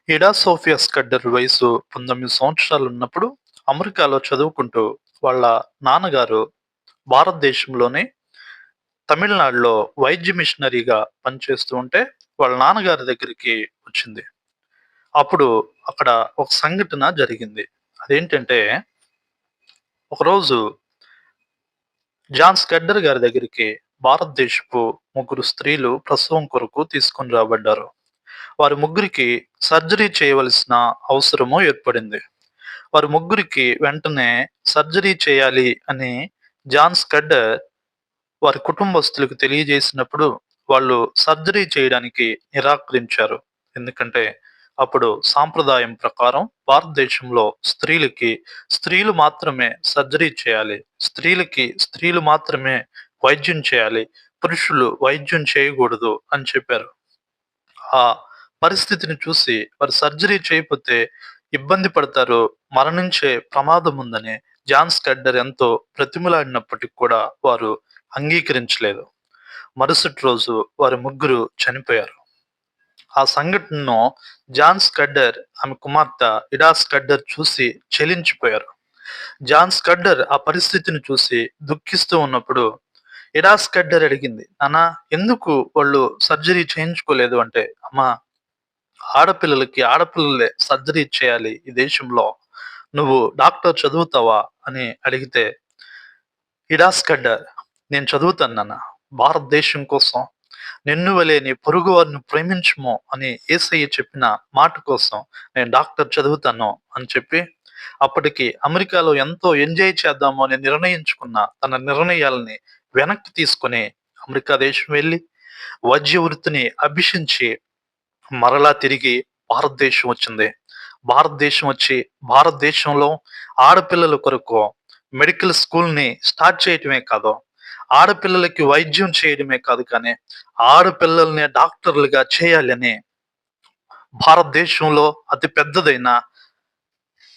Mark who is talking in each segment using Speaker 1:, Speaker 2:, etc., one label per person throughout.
Speaker 1: ఇడా Sophia Scudder వయసు 19 సంవత్సరాలున్నప్పుడు అమెరికాలో చదువుకుంటూ వాళ్ళ నాన్నగారు భారతదేశంలోని తమిళనాడులో వైద్య మిషనరీగా పనిచేస్తూ ఉంటే వాళ్ళ నాన్నగారి దగ్గరికి వచ్చింది. అప్పుడు అక్కడ ఒక సంఘటన జరిగింది. అదేంటంటే ఒకరోజు జాన్ స్కడ్డర్ గారి దగ్గరికి భారతదేశపు ముగ్గురు స్త్రీలు ప్రసవం కొరకు తీసుకొని రాబడ్డారు. వారి ముగ్గురికి సర్జరీ చేయవలసిన అవసరము ఏర్పడింది. వారి ముగ్గురికి వెంటనే సర్జరీ చేయాలి అని జాన్ స్కడ్డర్ వారి కుటుంబస్తులకు తెలియజేసినప్పుడు వాళ్ళు సర్జరీ చేయడానికి నిరాకరించారు. ఎందుకంటే అప్పుడు సాంప్రదాయం ప్రకారం భారతదేశంలో స్త్రీలు మాత్రమే సర్జరీ చేయాలి. స్త్రీలు మాత్రమే వైద్యం చేయాలి. పురుషులు వైద్యం చేయకూడదు అని చెప్పారు. ఆ పరిస్థితిని చూసి వారు సర్జరీ చేయకపోతే ఇబ్బంది పడతారు, మరణించే ప్రమాదం ఉందని జాన్ స్కడ్డర్ ఎంతో బ్రతిమిలాడినప్పటికి కూడా వారు అంగీకరించలేదు. మరుసటి రోజు వారి ముగ్గురు చనిపోయారు. ఆ సంఘటనను జాన్ స్కడ్డర్, ఆమె కుమార్తె ఇడా స్కడ్డర్ చూసి చెలించిపోయారు. జాన్ స్కడ్డర్ ఆ పరిస్థితిని చూసి దుఃఖిస్తూ ఉన్నప్పుడు ఇడా స్కడ్డర్ అడిగింది, నాన్న ఎందుకు వాళ్ళు సర్జరీ చేయించుకోలేదు అంటే, అమ్మా ఆడపిల్లలే సర్జరీ చేయాలి ఈ దేశంలో. నువ్వు డాక్టర్ చదువుతావా అని అడిగితే ఇడాస్కడ్డర్, నేను చదువుతాను నాన్న. భారతదేశం కోసం నిన్ను వలె నీ పొరుగు వారిని ప్రేమించుము అని యేసయ్య చెప్పిన మాట కోసం నేను డాక్టర్ చదువుతాను అని చెప్పి అప్పటికి అమెరికాలో ఎంతో ఎంజాయ్ చేద్దాము అని నిర్ణయించుకున్న తన నిర్ణయాలని వెనక్కి తీసుకొని అమెరికా దేశం వెళ్ళి వైద్య వృత్తిని అభ్యసించి మరలా తిరిగి భారతదేశం వచ్చింది. భారతదేశం వచ్చి భారతదేశంలో ఆడపిల్లల కొరకు మెడికల్ స్కూల్‌ని స్టార్ట్ చేయటమే కాదు, ఆడపిల్లలకి వైద్యం చేయడమే కాదు కానీ, ఆడపిల్లల్ని డాక్టర్లుగా చేయాలని భారతదేశంలో అతి పెద్దదైన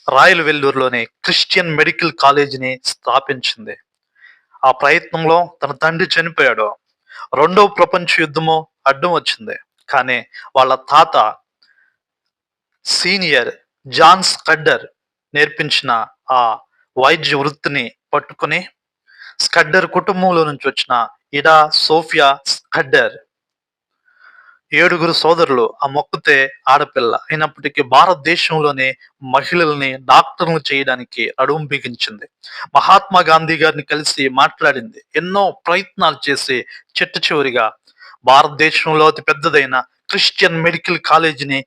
Speaker 1: రాయల్ వెల్లూరులోని క్రిస్టియన్ మెడికల్ కాలేజీని స్థాపించింది. ఆ ప్రయత్నంలో తన తండ్రి చనిపోయాడు. రెండవ ప్రపంచ యుద్ధము అడ్డం వచ్చింది. కానీ వాళ్ళ తాత సీనియర్ జాన్ స్కడ్డర్ నేర్పించిన ఆ వైద్య వృత్తిని పట్టుకొని స్కడ్డర్ కుటుంబంలో నుంచి వచ్చిన ఇడా సోఫియా స్కడ్డర్ 7 సోదరులు, ఆ మొక్కతే ఆడపిల్ల అయినప్పటికీ భారతదేశంలోనే మహిళల్ని డాక్టర్లు చేయడానికి నడుం బిగించింది. మహాత్మా గాంధీ గారిని కలిసి మాట్లాడింది. ఎన్నో ప్రయత్నాలు చేసి చిట్ట చివరిగా భారతదేశంలో అతి పెద్దదైన క్రిస్టియన్ మెడికల్ కాలేజీని